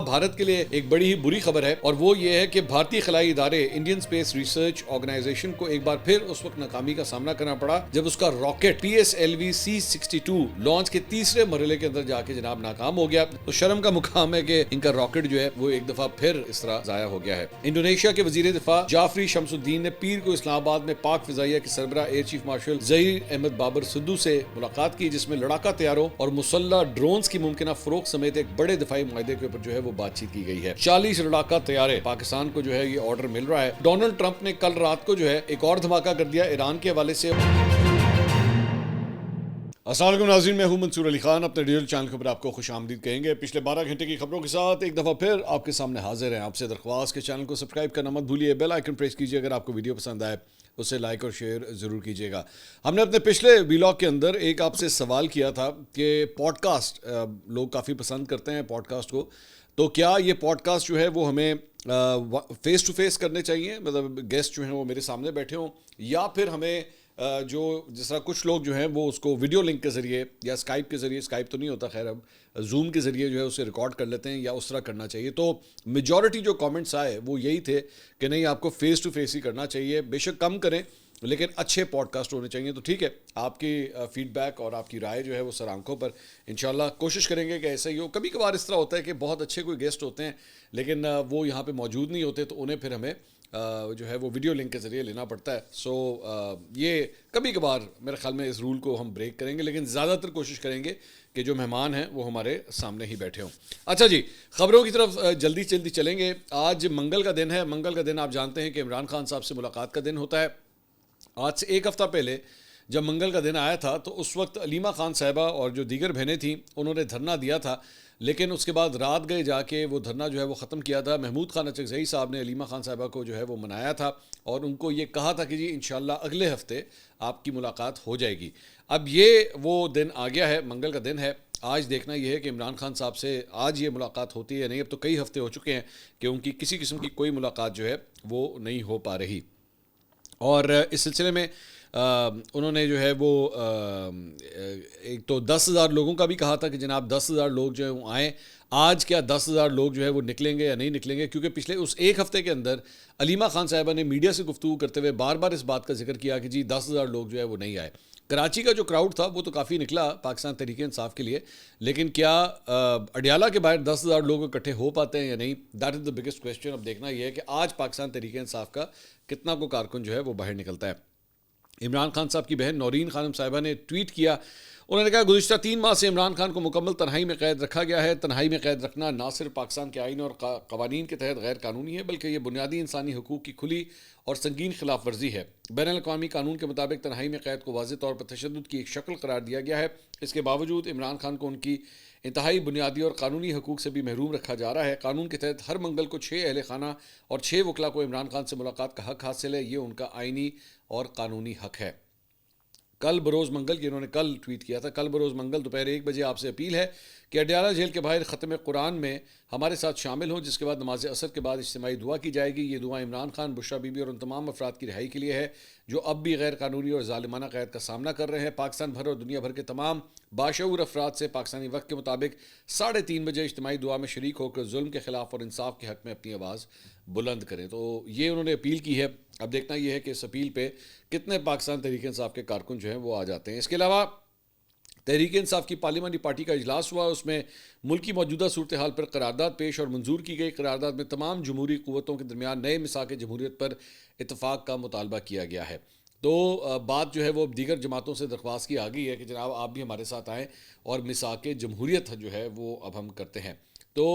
بھارت کے لیے ایک بڑی ہی بری خبر ہے، اور وہ یہ ہے کہ بھارتی خلائی ادارے انڈین اسپیس ریسرچ آرگنائزیشن کو ایک بار پھر اس وقت ناکامی کا سامنا کرنا پڑا جب اس کا راکٹ PSLV C-62 لانچ کے تیسرے مرحلے کے اندر جا کے جناب ناکام ہو گیا۔ تو شرم کا مقام ہے کہ ان کا راکٹ جو ہے وہ ایک دفعہ پھر اس طرح ضائع ہو گیا ہے۔ انڈونیشیا کے وزیر دفاع جعفری شمس الدین نے پیر کو اسلام آباد میں پاک فضائیہ کے سربراہ air chief marshal Zaheer Ahmed Babar Sidhu سے ملاقات کی، جس میں لڑاکا طیاروں اور مسلح ڈرونز کی ممکنہ فروخت سمیت ایک بڑے دفاعی معاہدے کے اوپر جو ہے وہ بات چیت کی گئی ہے۔ 40 لڑاکا طیارے پاکستان کو جو ہے یہ آرڈر مل رہا ہے۔ ڈونلڈ ٹرمپ نے کل رات کو جو ہے ایک اور دھماکہ کر دیا ایران کے حوالے سے۔ السلام علیکم ناظرین، میں ہوں منصور علی خان، اپنے ڈیجیٹل چینل کے اوپر آپ کو خوش آمدید کہیں گے۔ پچھلے 12 گھنٹے کی خبروں کے ساتھ ایک دفعہ پھر آپ کے سامنے حاضر ہیں۔ آپ سے درخواست کہ چینل کو سبسکرائب کرنا مت بھولیے، بیل آئیکن پریس کیجیے، اگر آپ کو ویڈیو پسند آئے اسے لائک اور شیئر ضرور کیجیے گا۔ ہم نے اپنے پچھلے ویلاگ کے اندر ایک آپ سے سوال کیا تھا کہ پوڈ کاسٹ لوگ کافی پسند کرتے ہیں پوڈ کاسٹ کو، تو کیا یہ پوڈ کاسٹ جو ہے وہ ہمیں فیس ٹو فیس کرنے چاہیے، مطلب گیسٹ جو ہیں وہ میرے سامنے بیٹھے ہوں، یا پھر ہمیں جو جس طرح کچھ لوگ جو ہیں وہ اس کو ویڈیو لنک کے ذریعے یا اسکائپ کے ذریعے، اسکائپ تو نہیں ہوتا خیر، اب زوم کے ذریعے جو ہے اسے ریکارڈ کر لیتے ہیں، یا اس طرح کرنا چاہیے؟ تو میجورٹی جو کامنٹس آئے وہ یہی تھے کہ نہیں، آپ کو فیس ٹو فیس ہی کرنا چاہیے، بے شک کم کریں لیکن اچھے پوڈ کاسٹ ہونے چاہیے۔ تو ٹھیک ہے، آپ کی فیڈ بیک اور آپ کی رائے جو ہے وہ سر آنکھوں پر، انشاءاللہ کوشش کریں گے کہ ایسا ہی ہو۔ کبھی کبھار اس طرح ہوتا ہے کہ بہت اچھے کوئی گیسٹ ہوتے ہیں لیکن وہ یہاں پہ موجود نہیں ہوتے، تو انہیں پھر ہمیں جو ہے وہ ویڈیو لنک کے ذریعے لینا پڑتا ہے۔ سو یہ کبھی کبھار میرے خیال میں اس رول کو ہم بریک کریں گے، لیکن زیادہ تر کوشش کریں گے کہ جو مہمان ہیں وہ ہمارے سامنے ہی بیٹھے ہوں۔ اچھا جی، خبروں کی طرف جلدی چلیں گے۔ آج منگل کا دن ہے۔ منگل کا دن آپ جانتے ہیں کہ عمران خان صاحب سے ملاقات کا دن ہوتا ہے۔ آج سے ایک ہفتہ پہلے جب منگل کا دن آیا تھا تو اس وقت علیمہ خان صاحبہ اور جو دیگر بہنیں تھیں انہوں نے دھرنا دیا تھا، لیکن اس کے بعد رات گئے جا کے وہ دھرنا جو ہے وہ ختم کیا تھا۔ محمود خان اچکزئی صاحب نے علیمہ خان صاحبہ کو جو ہے وہ منایا تھا اور ان کو یہ کہا تھا کہ جی انشاءاللہ اگلے ہفتے آپ کی ملاقات ہو جائے گی۔ اب یہ وہ دن آ گیا ہے، منگل کا دن ہے۔ آج دیکھنا یہ ہے کہ عمران خان صاحب سے آج یہ ملاقات ہوتی ہے یا نہیں۔ اب تو کئی ہفتے ہو چکے ہیں کہ ان کی کسی قسم کی کوئی ملاقات جو ہے وہ نہیں ہو پا رہی، اور اس سلسلے میں انہوں نے جو ہے وہ ایک تو 10,000 لوگوں کا بھی کہا تھا کہ جناب 10,000 لوگ جو ہیں وہ آئیں۔ آج کیا 10,000 لوگ جو ہے وہ نکلیں گے یا نہیں نکلیں گے؟ کیونکہ پچھلے اس ایک ہفتے کے اندر علیمہ خان صاحبہ نے میڈیا سے گفتگو کرتے ہوئے بار بار اس بات کا ذکر کیا کہ جی 10,000 لوگ جو ہے وہ نہیں آئے۔ کراچی کا جو کراؤڈ تھا وہ تو کافی نکلا پاکستان تحریک انصاف کے لیے، لیکن کیا اڈیالہ کے باہر 10,000 لوگ اکٹھے ہو پاتے ہیں یا نہیں؟ That is the biggest question. اب دیکھنا یہ ہے کہ آج پاکستان تحریک انصاف کا کتنا کو کارکن جو ہے وہ باہر نکلتا ہے۔ عمران خان صاحب کی بہن نورین خانم صاحبہ نے ٹویٹ کیا، انہوں نے کہا گزشتہ 3 ماہ سے عمران خان کو مکمل تنہائی میں قید رکھا گیا ہے۔ تنہائی میں قید رکھنا نہ صرف پاکستان کے آئین اور قوانین کے تحت غیر قانونی ہے، بلکہ یہ بنیادی انسانی حقوق کی کھلی اور سنگین خلاف ورزی ہے۔ بین الاقوامی قانون کے مطابق تنہائی میں قید کو واضح طور پر تشدد کی ایک شکل قرار دیا گیا ہے۔ اس کے باوجود عمران خان کو ان کی انتہائی بنیادی اور قانونی حقوق سے بھی محروم رکھا جا رہا ہے۔ قانون کے تحت ہر منگل کو 6 اہل خانہ اور 6 وکلاء کو عمران خان سے ملاقات کا حق حاصل ہے، یہ ان کا آئینی اور قانونی حق ہے۔ کل بروز منگل، انہوں نے کل ٹویٹ کیا تھا، کل بروز منگل دوپہر 1 بجے آپ سے اپیل ہے کہ اڈیالہ جیل کے باہر ختم قرآن میں ہمارے ساتھ شامل ہوں، جس کے بعد نماز عصر کے بعد اجتماعی دعا کی جائے گی۔ یہ دعا عمران خان، بشرا بی بی اور ان تمام افراد کی رہائی کے لیے ہے جو اب بھی غیر قانونی اور ظالمانہ قید کا سامنا کر رہے ہیں۔ پاکستان بھر اور دنیا بھر کے تمام باشعور افراد سے پاکستانی وقت کے مطابق 3:30 بجے اجتماعی دعا میں شریک ہو کر ظلم کے خلاف اور انصاف کے حق میں اپنی آواز بلند کریں۔ تو یہ انہوں نے اپیل کی ہے۔ اب دیکھنا یہ ہے کہ اس اپیل پہ کتنے پاکستان تحریک انصاف کے کارکن جو ہیں وہ آ جاتے ہیں۔ اس کے علاوہ تحریک انصاف کی پارلیمانی پارٹی کا اجلاس ہوا، اس میں ملک کی موجودہ صورتحال پر قرارداد پیش اور منظور کی گئی۔ قرارداد میں تمام جمہوری قوتوں کے درمیان نئے میثاق جمہوریت پر اتفاق کا مطالبہ کیا گیا ہے۔ تو بات جو ہے وہ دیگر جماعتوں سے درخواست کی آ گئی ہے کہ جناب آپ بھی ہمارے ساتھ آئیں اور میثاق جمہوریت جو ہے وہ اب ہم کرتے ہیں۔ تو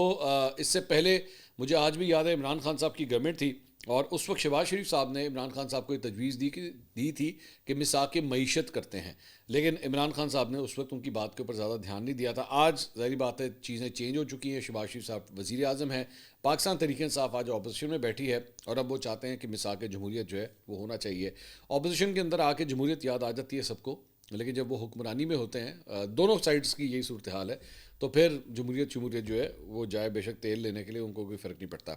اس سے پہلے مجھے آج بھی یاد ہے عمران خان صاحب کی گورنمنٹ تھی اور اس وقت شہباز شریف صاحب نے عمران خان صاحب کو یہ تجویز دی تھی کہ میثاق معیشت کرتے ہیں، لیکن عمران خان صاحب نے اس وقت ان کی بات کے اوپر زیادہ دھیان نہیں دیا تھا۔ آج ظاہری بات ہے چیزیں چینج ہو چکی ہیں، شہباز شریف صاحب وزیر اعظم ہیں، پاکستان تحریک انصاف آج اپوزیشن میں بیٹھی ہے اور اب وہ چاہتے ہیں کہ میثاق جمہوریت جو ہے وہ ہونا چاہیے۔ اپوزیشن کے اندر آ کے جمہوریت یاد آ جاتی ہے سب کو، لیکن جب وہ حکمرانی میں ہوتے ہیں، دونوں سائڈز کی یہی صورتحال ہے، تو پھر جمہوریت جو ہے وہ جائے بے شک تیل لینے کے لیے ان کو کوئی فرق نہیں پڑتا۔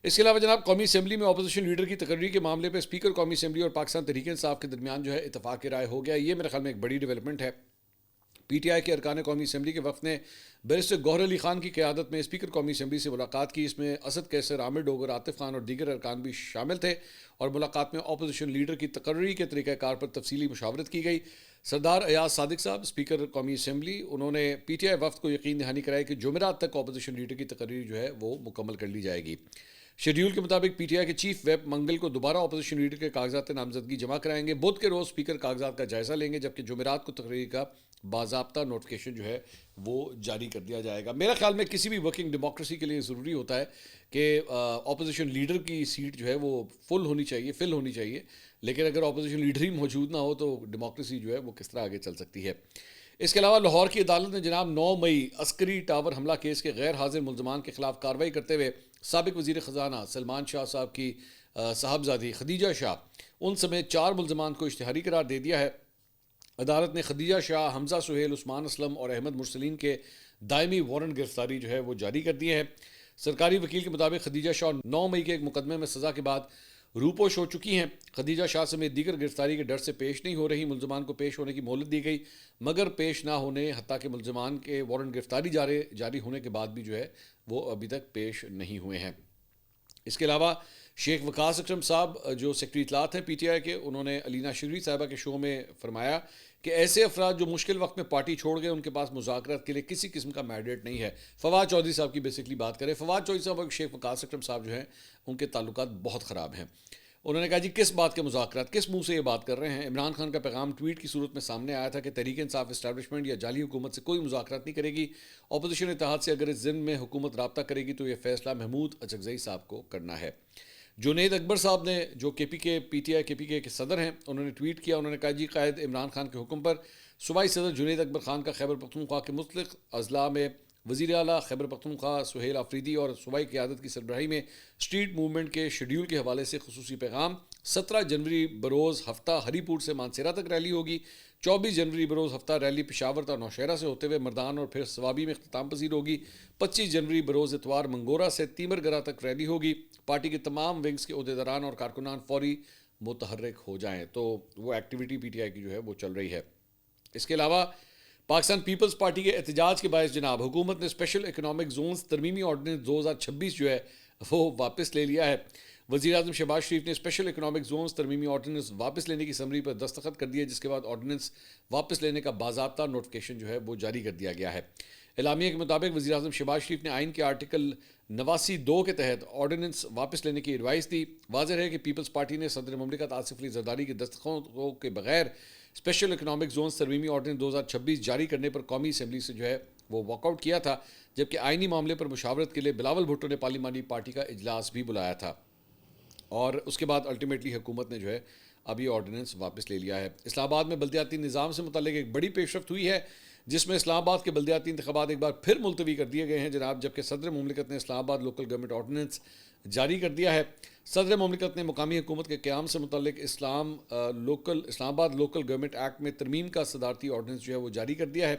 اس کے علاوہ جناب قومی اسمبلی میں اپوزیشن لیڈر کی تقرری کے معاملے پہ اسپیکر قومی اسمبلی اور پاکستان تحریک انصاف کے درمیان جو ہے اتفاق رائے ہو گیا۔ یہ میرے خیال میں ایک بڑی ڈیولپمنٹ ہے۔ پی ٹی آئی کے ارکان قومی اسمبلی کے وفد نے بیرسٹر گوہر علی خان کی قیادت میں اسپیکر قومی اسمبلی سے ملاقات کی. اس میں اسد کیسر، عامر ڈوگر، عاطف خان اور دیگر ارکان بھی شامل تھے اور ملاقات میں اپوزیشن لیڈر کی تقرری کے طریقہ کار پر تفصیلی مشاورت کی گئی. سردار ایاز صادق صاحب اسپیکر قومی اسمبلی، انہوں نے پی ٹی آئی وفد کو یقین دہانی کرائی کہ جمعرات تک اپوزیشن لیڈر کی تقرری جو ہے وہ مکمل کر لی جائے گی. شیڈیول کے مطابق پی ٹی آئی کے چیف ویب منگل کو دوبارہ اپوزیشن لیڈر کے کاغذات نامزدگی جمع کرائیں گے. بدھ کے روز اسپیکر کاغذات کا جائزہ لیں گے، جبکہ جمعرات کو تقرری کا باضابطہ نوٹیفیکیشن جو ہے وہ جاری کر دیا جائے گا. میرا خیال میں کسی بھی ورکنگ ڈیموکریسی کے لیے ضروری ہوتا ہے کہ اپوزیشن لیڈر کی سیٹ جو ہے وہ فل ہونی چاہیے، لیکن اگر اپوزیشن لیڈر ہی موجود نہ ہو تو ڈیموکریسی جو ہے وہ کس طرح آگے چل سکتی ہے. اس کے علاوہ لاہور کی عدالت نے جناب 9 مئی عسکری ٹاور حملہ کیس کے غیر حاضر ملزمان کے خلاف کارروائی کرتے ہوئے سابق وزیر خزانہ سلمان شاہ صاحب کی صاحبزادی خدیجہ شاہ ان سمیت 4 ملزمان کو اشتہاری قرار دے دیا ہے. عدالت نے خدیجہ شاہ، حمزہ سہیل، عثمان اسلم اور احمد مرسلین کے دائمی وارنٹ گرفتاری جو ہے وہ جاری کر دیے ہیں. سرکاری وکیل کے مطابق خدیجہ شاہ 9 مئی کے ایک مقدمے میں سزا کے بعد روپوش ہو چکی ہیں. خدیجہ شاہ سمیت دیگر گرفتاری کے ڈر سے پیش نہیں ہو رہی. ملزمان کو پیش ہونے کی مہلت دی گئی، مگر پیش نہ ہونے حتیٰ کہ ملزمان کے وارنٹ گرفتاری جاری ہونے کے بعد بھی جو ہے وہ ابھی تک پیش نہیں ہوئے ہیں. اس کے علاوہ شیخ وقاص اکرم صاحب جو سیکرٹری اطلاعات ہیں پی ٹی آئی کے، انہوں نے علینا شریف صاحبہ کے شو میں فرمایا کہ ایسے افراد جو مشکل وقت میں پارٹی چھوڑ گئے ان کے پاس مذاکرات کے لیے کسی قسم کا مینڈیٹ نہیں ہے. فواد چودھری صاحب کی بیسکلی بات کریں. فواد چودھری صاحب اور شیخ وقاص اکرم صاحب جو ہیں ان کے تعلقات بہت خراب ہیں. انہوں نے کہا جی کس بات کے مذاکرات، کس منہ سے یہ بات کر رہے ہیں. عمران خان کا پیغام ٹویٹ کی صورت میں سامنے آیا تھا کہ تحریک انصاف اسٹیبلشمنٹ یا جعلی حکومت سے کوئی مذاکرات نہیں کرے گی. اپوزیشن اتحاد سے اگر اس ضمن میں حکومت رابطہ کرے گی تو یہ فیصلہ محمود اچکزئی صاحب کو کرنا ہے. جنید اکبر صاحب نے جو پی ٹی آئی کے صدر ہیں، انہوں نے ٹویٹ کیا. انہوں نے کہا جی قائد عمران خان کے حکم پر صوبائی صدر جنید اکبر خان کا خیبر پختونخوا کے مختلف اضلاع میں وزیر اعلیٰ خیبر پختونخوا سہیل آفریدی اور صوبائی قیادت کی سربراہی میں اسٹریٹ موومنٹ کے شیڈیول کے حوالے سے خصوصی پیغام. 17 جنوری بروز ہفتہ ہری پور سے مانسیرا تک ریلی ہوگی. 24 جنوری بروز ہفتہ ریلی پشاور تا نوشہرہ سے ہوتے ہوئے مردان اور پھر سوابی میں اختتام پذیر ہوگی. 25 جنوری بروز اتوار منگورا سے تیمر گرا تک ریلی ہوگی. پارٹی کے تمام ونگز کے عہدیداران اور کارکنان فوری متحرک ہو جائیں. تو وہ ایکٹیویٹی پی ٹی آئی کی جو ہے وہ چل رہی ہے. اس کے علاوہ پاکستان پیپلز پارٹی کے احتجاج کے باعث جناب حکومت نے اسپیشل اکنامک زونز ترمیمی آرڈیننس 2026 جو ہے وہ واپس لے لیا ہے. وزیر اعظم شہباز شریف نے اسپیشل اکنامک زونز ترمیمی آرڈیننس واپس لینے کی سمری پر دستخط کر دیے، جس کے بعد آرڈیننس واپس لینے کا باضابطہ نوٹیفیکیشن جو ہے وہ جاری کر دیا گیا ہے. اعلامیہ کے مطابق وزیر اعظم شہباز شریف نے آئین کے آرٹیکل 89(2) کے تحت آرڈیننس واپس لینے کی ایڈوائس دی. واضح ہے کہ پیپلز پارٹی نے صدر مملکت آصف علی زرداری کے دستخطوں کے بغیر اسپیشل اکنامک زونز ترمیمی آرڈیننس 2026 جاری کرنے پر قومی اسمبلی سے جو ہے وہ واک آؤٹ کیا تھا، جبکہ آئینی معاملے پر مشاورت کے لیے بلاول بھٹو نے پارلیمانی پارٹی کا اجلاس بھی بلایا تھا اور اس کے بعد الٹیمیٹلی حکومت نے جو ہے اب یہ آرڈیننس واپس لے لیا ہے. اسلام آباد میں بلدیاتی نظام سے متعلق ایک بڑی پیش رفت ہوئی ہے، جس میں اسلام آباد کے بلدیاتی انتخابات ایک بار پھر ملتوی کر دیے گئے ہیں جناب، جبکہ صدر مملکت نے اسلام آباد لوکل گورنمنٹ آرڈیننس جاری کر دیا ہے. صدر مملکت نے مقامی حکومت کے قیام سے متعلق اسلام آباد لوکل گورنمنٹ ایکٹ میں ترمیم کا صدارتی آرڈیننس جو ہے وہ جاری کر دیا ہے.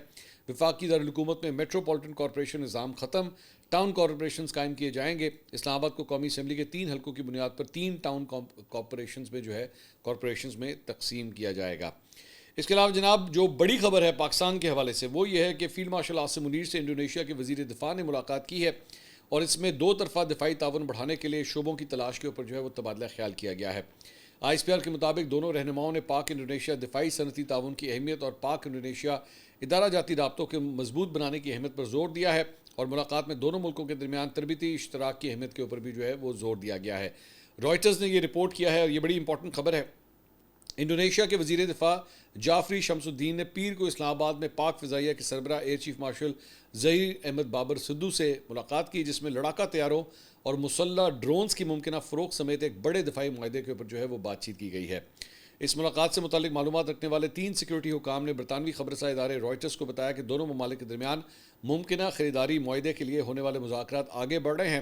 وفاقی دارالحکومت میں میٹروپولیٹن کارپوریشن نظام ختم، ٹاؤن کارپوریشنز قائم کیے جائیں گے. اسلام آباد کو قومی اسمبلی کے 3 حلقوں کی بنیاد پر 3 ٹاؤن کارپوریشنز میں جو ہے کارپوریشنز میں تقسیم کیا جائے گا. اس کے علاوہ جناب جو بڑی خبر ہے پاکستان کے حوالے سے وہ یہ ہے کہ فیلڈ مارشل عاصم منیر سے انڈونیشیا کے وزیر دفاع نے ملاقات کی ہے اور اس میں 2 طرفہ دفاعی تعاون بڑھانے کے لیے شعبوں کی تلاش کے اوپر جو ہے وہ تبادلہ خیال کیا گیا ہے. آئی ایس پی آر کے مطابق دونوں رہنماؤں نے پاک انڈونیشیا دفاعی صنعتی تعاون کی اہمیت اور پاک انڈونیشیا ادارہ جاتی رابطوں کے مضبوط بنانے کی اہمیت پر زور دیا ہے اور ملاقات میں دونوں ملکوں کے درمیان تربیتی اشتراک کی اہمیت کے اوپر بھی جو ہے وہ زور دیا گیا ہے. رائٹرز نے یہ رپورٹ کیا ہے اور یہ بڑی امپورٹنٹ خبر ہے. انڈونیشیا کے وزیر دفاع جعفری شمس الدین نے پیر کو اسلام آباد میں پاک فضائیہ کے سربراہ air chief marshal Zaheer Ahmed Babar Sidhu سے ملاقات کی، جس میں لڑاکا طیاروں اور مسلح ڈرونز کی ممکنہ فروخت سمیت ایک بڑے دفاعی معاہدے کے اوپر جو ہے وہ بات چیت کی گئی ہے. اس ملاقات سے متعلق معلومات رکھنے والے 3 سیکیورٹی حکام نے برطانوی خبررساں ادارے رائٹرز کو بتایا کہ دونوں ممالک کے درمیان ممکنہ خریداری معاہدے کے لیے ہونے والے مذاکرات آگے بڑھ رہے ہیں.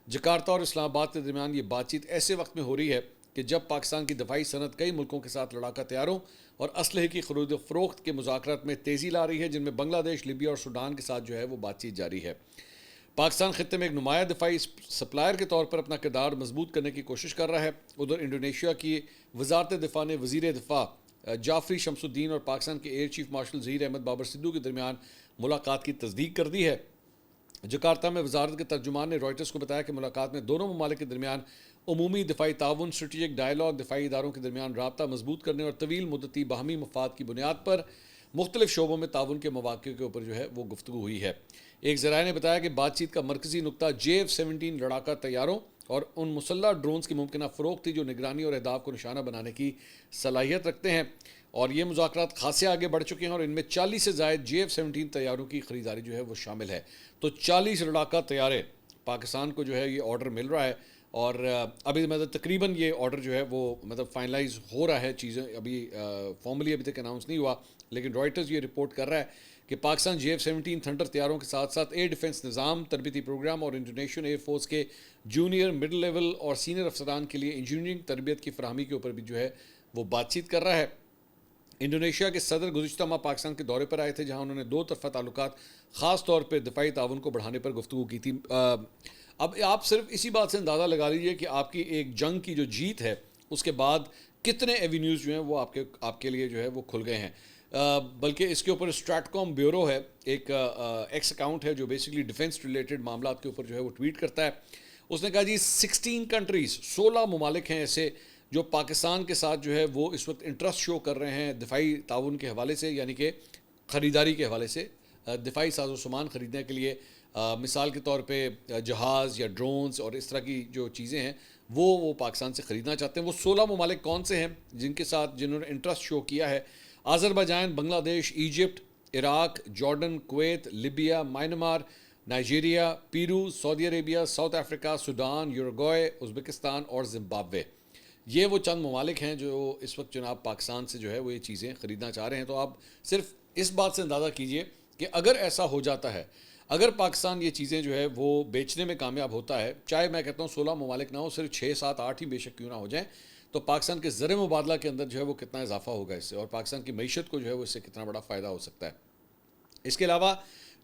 جکارتہ اور اسلام آباد کے درمیان یہ بات چیت ایسے وقت میں ہو رہی ہے کہ جب پاکستان کی دفاعی صنعت کئی ملکوں کے ساتھ لڑاکا طیاروں اور اسلحے کی خرید و فروخت کے مذاکرات میں تیزی لا رہی ہے، جن میں بنگلہ دیش، لیبیا اور سوڈان کے ساتھ جو ہے وہ بات چیت جاری ہے. پاکستان خطے میں ایک نمایاں دفاعی سپلائر کے طور پر اپنا کردار مضبوط کرنے کی کوشش کر رہا ہے. ادھر انڈونیشیا کی وزارت دفاع نے وزیر دفاع جعفری شمس الدین اور پاکستان کے air chief marshal Zaheer Ahmed Babar Sidhu کے درمیان ملاقات کی تصدیق کر دی ہے۔ جکارتہ میں وزارت کے ترجمان نے رائٹرز کو بتایا کہ ملاقات میں دونوں ممالک کے درمیان عمومی دفاعی تعاون، اسٹریٹجک ڈائیلاگ، دفاعی اداروں کے درمیان رابطہ مضبوط کرنے اور طویل مدتی باہمی مفاد کی بنیاد پر مختلف شعبوں میں تعاون کے مواقع کے اوپر جو ہے وہ گفتگو ہوئی ہے۔ ایک ذرائع نے بتایا کہ بات چیت کا مرکزی نقطہ JF-17 لڑاکا طیاروں اور ان مسلح ڈرونز کی ممکنہ فروخت تھی جو نگرانی اور اہداف کو نشانہ بنانے کی صلاحیت رکھتے ہیں، اور یہ مذاکرات خاصے آگے بڑھ چکے ہیں اور ان میں 40 سے زائد JF-17 طیاروں کی خریداری جو ہے وہ شامل ہے۔ تو 40 لڑاکا طیارے پاکستان کو جو ہے یہ آرڈر مل رہا ہے، اور ابھی مطلب تقریباً یہ آرڈر جو ہے وہ مطلب فائنلائز ہو رہا ہے، چیزیں ابھی فارملی ابھی تک اناؤنس نہیں ہوا، لیکن رائٹرز یہ رپورٹ کر رہا ہے کہ پاکستان JF-17 تھنڈر طیاروں کے ساتھ ساتھ ایئر ڈیفنس نظام، تربیتی پروگرام اور انڈونیشین ایئر فورس کے جونیئر، مڈل لیول اور سینئر افسران کے لیے انجینئرنگ تربیت کی فراہمی کے اوپر بھی جو ہے وہ بات چیت کر رہا ہے۔ انڈونیشیا کے صدر گزشتہ ماہ پاکستان کے دورے پر آئے تھے، جہاں انہوں نے دو طرفہ تعلقات خاص طور پہ دفاعی تعاون کو بڑھانے پر گفتگو کی تھی۔ اب آپ صرف اسی بات سے اندازہ لگا لیجئے کہ آپ کی ایک جنگ کی جو جیت ہے اس کے بعد کتنے ایونیوز جو ہیں وہ آپ کے لیے جو ہے وہ کھل گئے ہیں۔ بلکہ اس کے اوپر اسٹریٹکام بیورو ہے، ایک ایکس اکاؤنٹ ہے جو بیسکلی ڈیفنس ریلیٹڈ معاملات کے اوپر جو ہے وہ ٹویٹ کرتا ہے۔ اس نے کہا جی 16 کنٹریز، 16 ممالک ہیں ایسے جو پاکستان کے ساتھ جو ہے وہ اس وقت انٹرسٹ شو کر رہے ہیں دفاعی تعاون کے حوالے سے، یعنی کہ خریداری کے حوالے سے، دفاعی ساز و سامان خریدنے کے لیے، مثال کے طور پہ جہاز یا ڈرونز اور اس طرح کی جو چیزیں ہیں وہ پاکستان سے خریدنا چاہتے ہیں۔ وہ 16 ممالک کون سے ہیں جنہوں نے انٹرسٹ شو کیا ہے؟ Azerbaijan, Bangladesh, Egypt, Iraq, Jordan, Kuwait, Libya, Myanmar, Nigeria, Peru, Saudi Arabia, South Africa, Sudan, Uruguay, Uzbekistan اور زمبابوے۔ یہ وہ چند ممالک ہیں جو اس وقت جناب پاکستان سے جو ہے وہ یہ چیزیں خریدنا چاہ رہے ہیں۔ تو آپ صرف اس بات سے اندازہ کیجئے کہ اگر ایسا ہو جاتا ہے، اگر پاکستان یہ چیزیں جو ہے وہ بیچنے میں کامیاب ہوتا ہے، چاہے میں کہتا ہوں 16 ممالک نہ ہو، صرف 6، 7، 8 ہی بے شک کیوں نہ ہو جائیں، تو پاکستان کے زر مبادلہ کے اندر جو ہے وہ کتنا اضافہ ہوگا اس سے، اور پاکستان کی معیشت کو جو ہے وہ اس سے کتنا بڑا فائدہ ہو سکتا ہے۔ اس کے علاوہ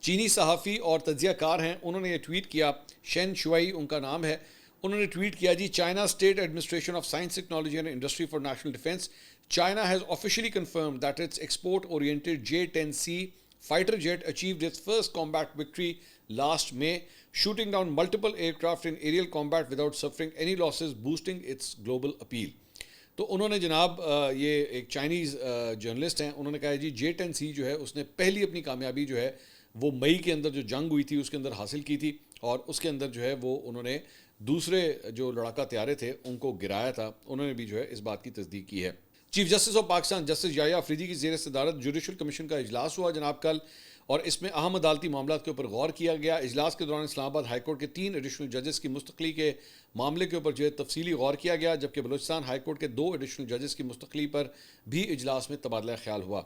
چینی صحافی اور تجزیہ کار ہیں، انہوں نے یہ ٹویٹ کیا، شین شوئی ان کا نام ہے، انہوں نے ٹویٹ کیا جی China State Administration of Science Technology and Industry for National Defence China has officially confirmed that it's export oriented J-10C fighter jet achieved its first combat victory last May, shooting down multiple aircraft in aerial combat without suffering any losses, boosting its global appeal۔ تو انہوں نے جناب یہ ایک Chinese journalist ہیں، انہوں نے کہا جی J-10C جو ہے اس نے پہلی اپنی کامیابی جو ہے وہ مئی کے اندر جو جنگ ہوئی تھی اس کے اندر حاصل کی تھی، اور اس کے اندر جو ہے وہ انہوں نے دوسرے جو لڑاکا طیارے تھے ان کو گرایا تھا، انہوں نے بھی جو ہے اس بات کی تصدیق کی ہے۔ Chief justice of Pakistan justice Yahya Afridi کی زیر صدارت جوڈیشل کمیشن کا اجلاس ہوا جناب کل، اور اس میں اہم عدالتی معاملات کے اوپر غور کیا گیا۔ اجلاس کے دوران اسلام آباد ہائی کورٹ کے 3 ایڈیشنل ججز کی مستقلی کے معاملے کے اوپر جو ہے تفصیلی غور کیا گیا، جبکہ بلوچستان ہائی کورٹ کے 2 ایڈیشنل ججز کی مستقلی پر بھی اجلاس میں تبادلہ خیال ہوا۔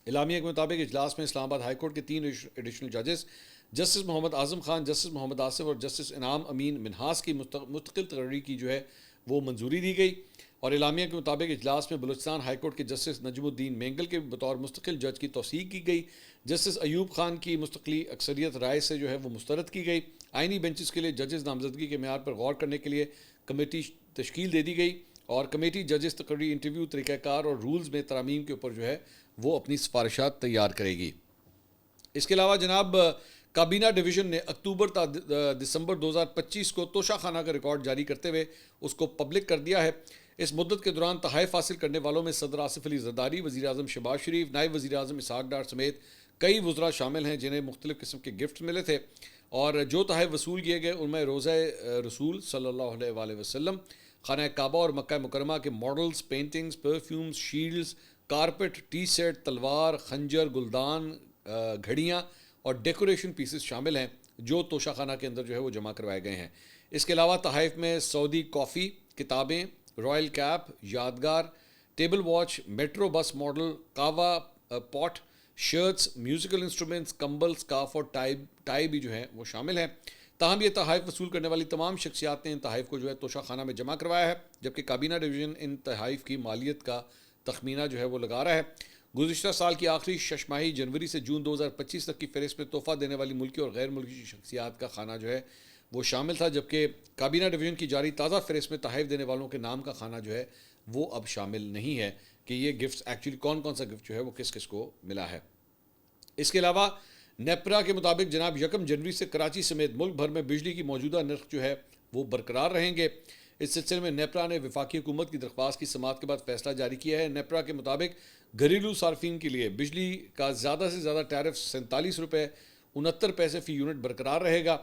اعلامیہ کے مطابق اجلاس میں اسلام آباد ہائی کورٹ کے 3 ایڈیشنل ججز جسٹس محمد اعظم خان، جسٹس محمد آصف اور جسٹس انعام امین منہاس کی مستقل تقرری کی جو ہے وہ منظوری دی گئی، اور اعلامیہ کے مطابق اجلاس میں بلوچستان ہائی کورٹ کے جسٹس نجم الدین مینگل کے بطور مستقل جج کی توثیق کی گئی۔ جسٹس ایوب خان کی مستقلی اکثریت رائے سے جو ہے وہ مسترد کی گئی۔ آئینی بینچز کے لیے ججز نامزدگی کے معیار پر غور کرنے کے لیے کمیٹی تشکیل دے دی گئی، اور کمیٹی ججز تقرری، انٹرویو، طریقہ کار اور رولز میں ترامیم کے اوپر جو ہے وہ اپنی سفارشات تیار کرے گی۔ اس کے علاوہ جناب کابینہ ڈویژن نے اکتوبر تا دسمبر 2025 کو توشہ خانہ کا ریکارڈ جاری کرتے ہوئے اس کو پبلک کر دیا ہے۔ اس مدت کے دوران تحائف حاصل کرنے والوں میں صدر آصف علی زرداری، وزیر اعظم شہباز شریف، نائب وزیر اعظم اسحاق ڈار سمیت کئی وزراء شامل ہیں جنہیں مختلف قسم کے گفٹ ملے تھے، اور جو تحائف وصول کیے گئے ان میں روضہ رسول صلی اللہ علیہ وآلہ وسلم، خانہ کعبہ اور مکہ مکرمہ کے models, paintings, perfumes, shields, carpet, tea set, تلوار، خنجر، گلدان، گھڑیاں اور ڈیکوریشن پیسز شامل ہیں جو توشہ خانہ کے اندر جو ہے وہ جمع کروائے گئے ہیں۔ اس کے علاوہ تحائف میں سعودی کافی، کتابیں، رائل کیپ، یادگار، table watch, metro bus model, کاوا پاٹ، شرٹس، میوزیکل انسٹرومنٹس، کمبل، سکارف اور ٹائی بھی جو ہیں وہ شامل ہیں۔ تاہم یہ تحائف وصول کرنے والی تمام شخصیات نے ان تحائف کو جو ہے توشہ خانہ میں جمع کروایا ہے، جبکہ کابینہ ڈویژن ان تحائف کی مالیت کا تخمینہ جو ہے وہ لگا رہا ہے۔ گزشتہ سال کی آخری ششماہی جنوری سے جون 2025 تک کی فہرست میں تحفہ دینے والی ملکی اور غیر ملکی شخصیات کا خانہ جو ہے وہ شامل تھا، جبکہ کابینہ ڈویژن کی جاری تازہ فہرست میں تحائف دینے والوں کے نام کا خانہ جو ہے وہ اب شامل نہیں ہے۔ کہ یہ گفٹس ایکچولی کون کون سا گفٹ جو ہے وہ کس کس کو ملا ہے. اس کے علاوہ نیپرا کے مطابق جناب 1 جنوری سے کراچی سمیت ملک بھر میں بجلی کی موجودہ نرخ جو ہے وہ برقرار رہیں گے. اس سلسلے میں نیپرا نے وفاقی حکومت کی درخواست کی سماعت کے بعد فیصلہ جاری کیا ہے. نیپرا کے مطابق گھریلو صارفین کے لیے بجلی کا زیادہ سے زیادہ ٹیرف 47 روپے 69 پیسے فی یونٹ برقرار رہے گا.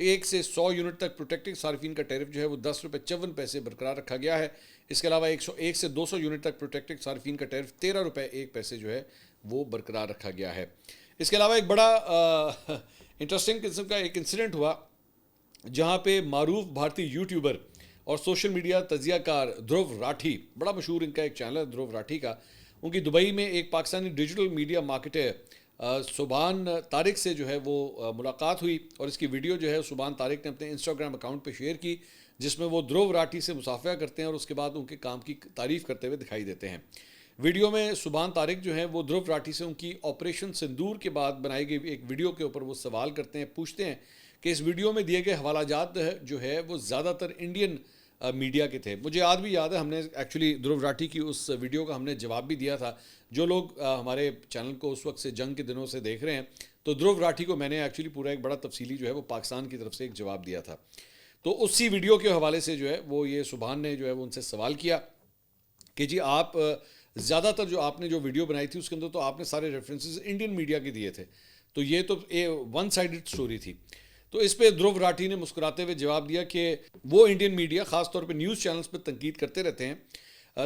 1 سے 100 یونٹ تک پروٹیکٹڈ صارفین کا ٹیرف جو ہے وہ 10 روپے 54 پیسے برقرار رکھا گیا ہے. اس کے علاوہ 101 سے 200 یونٹ تک پروٹیکٹڈ صارفین کا ٹیرف 13 روپے 1 پیسے جو ہے وہ برقرار رکھا گیا ہے. اس کے علاوہ ایک بڑا انٹرسٹنگ قسم کا ایک انسیڈنٹ ہوا جہاں پہ معروف بھارتی یوٹیوبر اور سوشل میڈیا تجزیہ کار دھرو راٹھی، بڑا مشہور ان کا ایک چینل ہے دھرو راٹھی کا، ان کی دبئی میں ایک پاکستانی ڈیجیٹل میڈیا مارکیٹر سبحان طارق سے جو ہے وہ ملاقات ہوئی، اور اس کی ویڈیو جو ہے سبحان طارق نے اپنے انسٹاگرام اکاؤنٹ پہ شیئر کی، جس میں وہ دھرو راٹھی سے مصافحہ کرتے ہیں اور اس کے بعد ان کے کام کی تعریف کرتے ہوئے دکھائی دیتے ہیں. ویڈیو میں سبحان طارق جو ہیں وہ دھرو راٹھی سے ان کی آپریشن سندور کے بعد بنائی گئی ایک ویڈیو کے اوپر وہ سوال کرتے ہیں، پوچھتے ہیں کہ اس ویڈیو میں دیے گئے حوالہ جات جو ہے وہ زیادہ تر انڈین میڈیا کے تھے. مجھے آج بھی یاد ہے، ہم نے ایکچولی دھرو راٹھی کی اس ویڈیو کا ہم نے جواب بھی دیا تھا. جو لوگ ہمارے چینل کو اس وقت سے جنگ کے دنوں سے دیکھ رہے ہیں تو دھرو راٹھی کو میں نے ایکچولی پورا ایک بڑا تفصیلی جو ہے وہ پاکستان کی طرف سے ایک جواب دیا تھا. تو اسی ویڈیو کے حوالے سے جو ہے وہ یہ سبحان نے جو ہے وہ ان سے سوال کیا کہ جی آپ زیادہ تر جو آپ نے جو ویڈیو بنائی تھی اس کے اندر تو آپ نے سارے ریفرنسز انڈین میڈیا کے دیے تھے، تو یہ تو ون سائیڈڈ سٹوری تھی. تو اس پہ دھرو راٹھی نے مسکراتے ہوئے جواب دیا کہ وہ انڈین میڈیا خاص طور پہ نیوز چینلز پہ تنقید کرتے رہتے ہیں،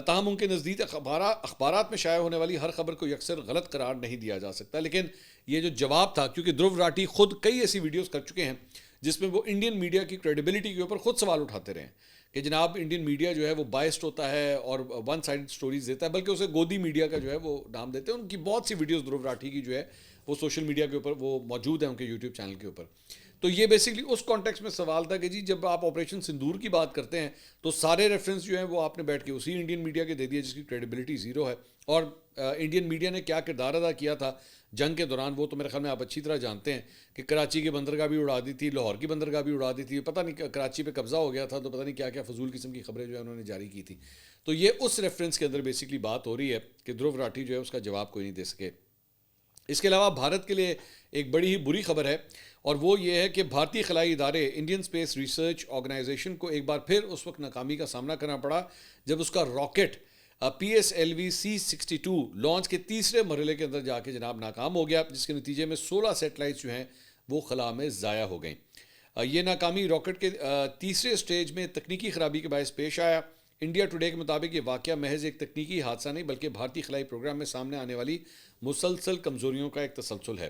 تاہم ان کے نزدیک اخبارات میں شائع ہونے والی ہر خبر کو یکسر غلط قرار نہیں دیا جا سکتا. لیکن یہ جو جواب تھا، کیونکہ دھرو راٹھی خود کئی ایسی ویڈیوز کر چکے ہیں جس میں وہ انڈین میڈیا کی کریڈیبلٹی کے اوپر خود سوال اٹھاتے رہے ہیں کہ جناب انڈین میڈیا جو ہے وہ بائسڈ ہوتا ہے اور ون سائیڈ سٹوریز دیتا ہے، بلکہ اسے گودی میڈیا کا جو ہے وہ نام دیتے ہیں. ان کی بہت سی ویڈیوز دھرو راٹھی کی جو ہے وہ سوشل میڈیا کے اوپر وہ موجود ہیں ان کے یوٹیوب چینل کے اوپر. تو یہ بیسکلی اس کانٹیکس میں سوال تھا کہ جی جب آپ آپریشن سندور کی بات کرتے ہیں تو سارے ریفرنس جو ہیں وہ آپ نے بیٹھ کے اسی انڈین میڈیا کے دے دیے جس کی کریڈیبلٹی زیرو ہے. اور انڈین میڈیا نے کیا کردار ادا کیا تھا جنگ کے دوران وہ تو میرے خیال میں آپ اچھی طرح جانتے ہیں کہ کراچی کے بندرگاہ بھی اڑا دی تھی، لاہور کی بندرگاہ بھی اڑا دی تھی، پتہ نہیں کراچی پہ قبضہ ہو گیا تھا تو پتہ نہیں کیا کیا فضول قسم کی خبریں جو ہے انہوں نے جاری کی تھی. تو یہ اس ریفرنس کے اندر بیسکلی بات ہو رہی ہے کہ دھرو راٹھی جو ہے اس کا جواب کوئی نہیں دے سکے. اس کے علاوہ بھارت کے لیے ایک بڑی ہی بری خبر ہے، اور وہ یہ ہے کہ بھارتی خلائی ادارے انڈین اسپیس ریسرچ آرگنائزیشن کو ایک بار پھر اس وقت ناکامی کا سامنا کرنا پڑا جب اس کا راکٹ PSLV C-62 لانچ کے تیسرے مرحلے کے اندر جا کے جناب ناکام ہو گیا، جس کے نتیجے میں 16 سیٹلائٹس جو ہیں وہ خلا میں ضائع ہو گئیں. یہ ناکامی راکٹ کے تیسرے سٹیج میں تکنیکی خرابی کے باعث پیش آیا. انڈیا ٹوڈے کے مطابق یہ واقعہ محض ایک تکنیکی حادثہ نہیں بلکہ بھارتی خلائی پروگرام میں سامنے آنے والی مسلسل کمزوریوں کا ایک تسلسل ہے.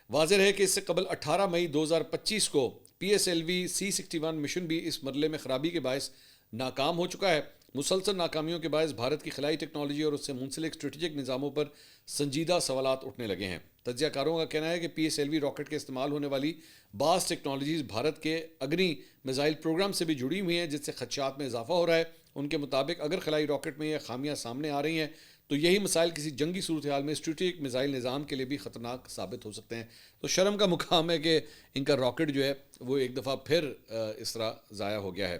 واضح ہے کہ اس سے قبل 18 مئی 2025 کو PSLV C-61 مشن بھی اس مرحلے میں خرابی کے باعث ناکام ہو چکا ہے. مسلسل ناکامیوں کے باعث بھارت کی خلائی ٹیکنالوجی اور اس سے منسلک اسٹریٹجک نظاموں پر سنجیدہ سوالات اٹھنے لگے ہیں. تجزیہ کاروں کا کہنا ہے کہ PSLV راکٹ کے استعمال ہونے والی بعض ٹیکنالوجیز بھارت کے اگنی میزائل پروگرام سے بھی جڑی ہوئی ہیں، جس سے خدشات میں اضافہ ہو رہا ہے. ان کے مطابق اگر خلائی راکٹ میں یہ خامیاں سامنے آ رہی ہیں تو یہی مسائل کسی جنگی صورتحال میں اسٹریٹجک میزائل نظام کے لیے بھی خطرناک ثابت ہو سکتے ہیں. تو شرم کا مقام ہے کہ ان کا راکٹ جو ہے وہ ایک دفعہ پھر اس طرح ضائع ہو گیا ہے.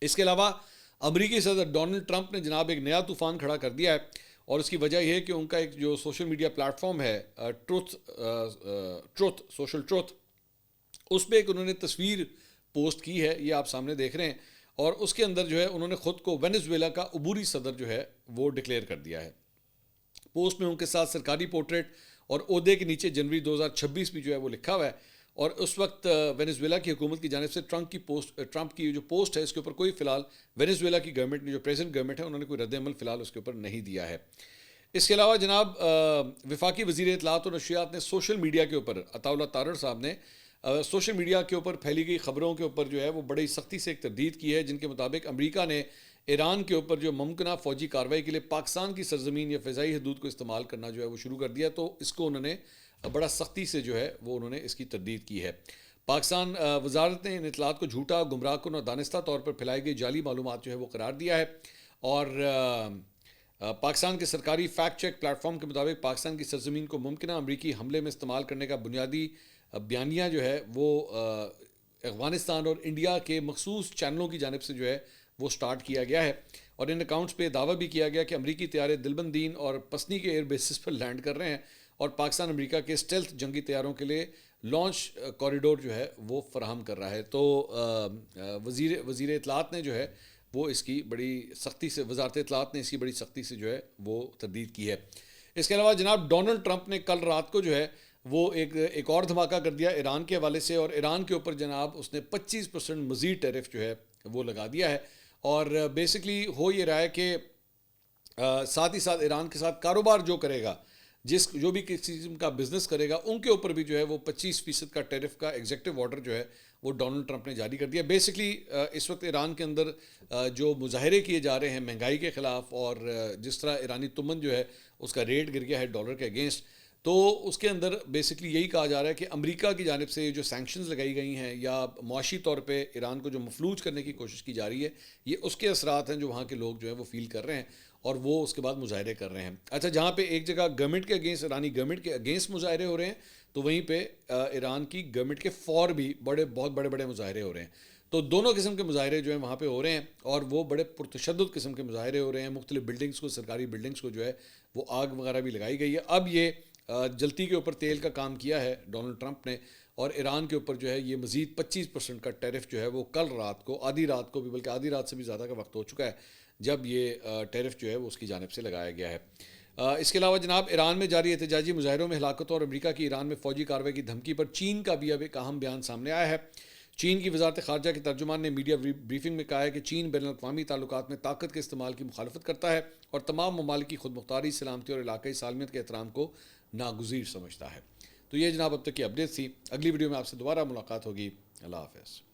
اس کے علاوہ امریکی صدر ڈونلڈ ٹرمپ نے جناب ایک نیا طوفان کھڑا کر دیا ہے، اور اس کی وجہ یہ ہے کہ ان کا ایک جو سوشل میڈیا پلیٹ فارم ہے سوشل ٹروتھ، اس پہ ایک انہوں نے تصویر پوسٹ کی ہے، یہ آپ سامنے دیکھ رہے ہیں، اور اس کے اندر جو ہے انہوں نے خود کو وینیزویلا کا عبوری صدر جو ہے وہ ڈکلیئر کر دیا ہے. پوسٹ میں ان کے ساتھ سرکاری پورٹریٹ اور عہدے کے نیچے جنوری 2026 بھی جو ہے وہ لکھا ہوا ہے، اور اس وقت وینیزویلا کی حکومت کی جانب سے ٹرمپ کی جو پوسٹ ہے اس کے اوپر کوئی فی الحال وینیزویلا کی گورنمنٹ نے جو پریزنٹ گورنمنٹ ہے انہوں نے کوئی رد عمل فی الحال اس کے اوپر نہیں دیا ہے. اس کے علاوہ جناب وفاقی وزیر اطلاعات اور نشریات نے سوشل میڈیا کے اوپر عطا اللہ تارڑ صاحب نے سوشل میڈیا کے اوپر پھیلی گئی خبروں کے اوپر جو ہے وہ بڑی سختی سے ایک تردید کی ہے، جن کے مطابق امریکہ نے ایران کے اوپر جو ممکنہ فوجی کارروائی کے لیے پاکستان کی سرزمین یا فضائی حدود کو استعمال کرنا جو ہے وہ شروع کر دیا. تو اس کو انہوں نے بڑا سختی سے جو ہے وہ انہوں نے اس کی تردید کی ہے. پاکستان وزارت نے ان اطلاعات کو جھوٹا، گمراہ کن اور دانستہ طور پر پھیلائی گئی جعلی معلومات جو ہے وہ قرار دیا ہے. اور پاکستان کے سرکاری فیکٹ چیک پلیٹ فارم کے مطابق پاکستان کی سرزمین کو ممکنہ امریکی حملے میں استعمال کرنے کا بنیادی بیانیہ جو ہے وہ افغانستان اور انڈیا کے مخصوص چینلوں کی جانب سے جو ہے وہ سٹارٹ کیا گیا ہے، اور ان اکاؤنٹس پہ دعویٰ بھی کیا گیا کہ امریکی طیارے دلبندین اور پسنی کے ایئر بیسز پر لینڈ کر رہے ہیں اور پاکستان امریکہ کے اسٹیلتھ جنگی طیاروں کے لیے لانچ کوریڈور جو ہے وہ فراہم کر رہا ہے۔ تو وزیر اطلاعات نے جو ہے وہ اس کی بڑی سختی سے، وزارت اطلاعات نے اس کی بڑی سختی سے جو ہے وہ تردید کی ہے۔ اس کے علاوہ جناب ڈونلڈ ٹرمپ نے کل رات کو جو ہے وہ ایک اور دھماکہ کر دیا ایران کے حوالے سے، اور ایران کے اوپر جناب اس نے 25% مزید ٹیرف جو ہے وہ لگا دیا ہے، اور بیسکلی ہو یہ رہا ہے کہ ساتھ ہی ساتھ ایران کے ساتھ کاروبار جو کرے گا، جو بھی کسی قسم کا بزنس کرے گا، ان کے اوپر بھی جو ہے وہ 25% کا ٹیرف کا ایگزیکٹو آرڈر جو ہے وہ ڈونلڈ ٹرمپ نے جاری کر دیا۔ بیسکلی اس وقت ایران کے اندر جو مظاہرے کیے جا رہے ہیں مہنگائی کے خلاف، اور جس طرح ایرانی تمن جو ہے اس کا ریٹ گر گیا ہے ڈالر کے اگینسٹ، تو اس کے اندر بیسکلی یہی کہا جا رہا ہے کہ امریکہ کی جانب سے جو سینکشنز لگائی گئی ہیں یا معاشی طور پہ ایران کو جو مفلوج کرنے کی کوشش کی جا رہی ہے، یہ اس کے اثرات ہیں جو وہاں کے لوگ جو ہیں وہ فیل کر رہے ہیں، اور وہ اس کے بعد مظاہرے کر رہے ہیں۔ اچھا، جہاں پہ ایک جگہ گورنمنٹ کے اگینسٹ، ایرانی گورنمنٹ کے اگینسٹ مظاہرے ہو رہے ہیں، تو وہیں پہ ایران کی گورنمنٹ کے فور بھی بہت بڑے مظاہرے ہو رہے ہیں۔ تو دونوں قسم کے مظاہرے جو ہیں وہاں پہ ہو رہے ہیں، اور وہ بڑے پرتشدد قسم کے مظاہرے ہو رہے ہیں۔ مختلف بلڈنگز کو، سرکاری بلڈنگز کو جو ہے وہ آگ وغیرہ بھی لگائی گئی ہے۔ اب یہ جلتی کے اوپر تیل کا کام کیا ہے ڈونلڈ ٹرمپ نے، اور ایران کے اوپر جو ہے یہ مزید 25% کا ٹیرف جو ہے وہ کل رات کو، آدھی رات کو بھی، بلکہ آدھی رات سے بھی زیادہ کا وقت ہو چکا ہے جب یہ ٹیرف جو ہے وہ اس کی جانب سے لگایا گیا ہے۔ اس کے علاوہ جناب ایران میں جاری احتجاجی مظاہروں میں ہلاکتوں اور امریکہ کی ایران میں فوجی کارروائی کی دھمکی پر چین کا بھی اب ایک اہم بیان سامنے آیا ہے۔ چین کی وزارت خارجہ کے ترجمان نے میڈیا بریفنگ میں کہا ہے کہ چین بین الاقوامی تعلقات میں طاقت کے استعمال کی مخالفت کرتا ہے اور تمام ممالک کی خود مختاری، سلامتی اور علاقائی سالمیت کے احترام کو ناگزیر سمجھتا ہے۔ تو یہ جناب اب تک کی اپڈیٹ تھی۔ اگلی ویڈیو میں آپ سے دوبارہ ملاقات ہوگی۔ اللہ حافظ۔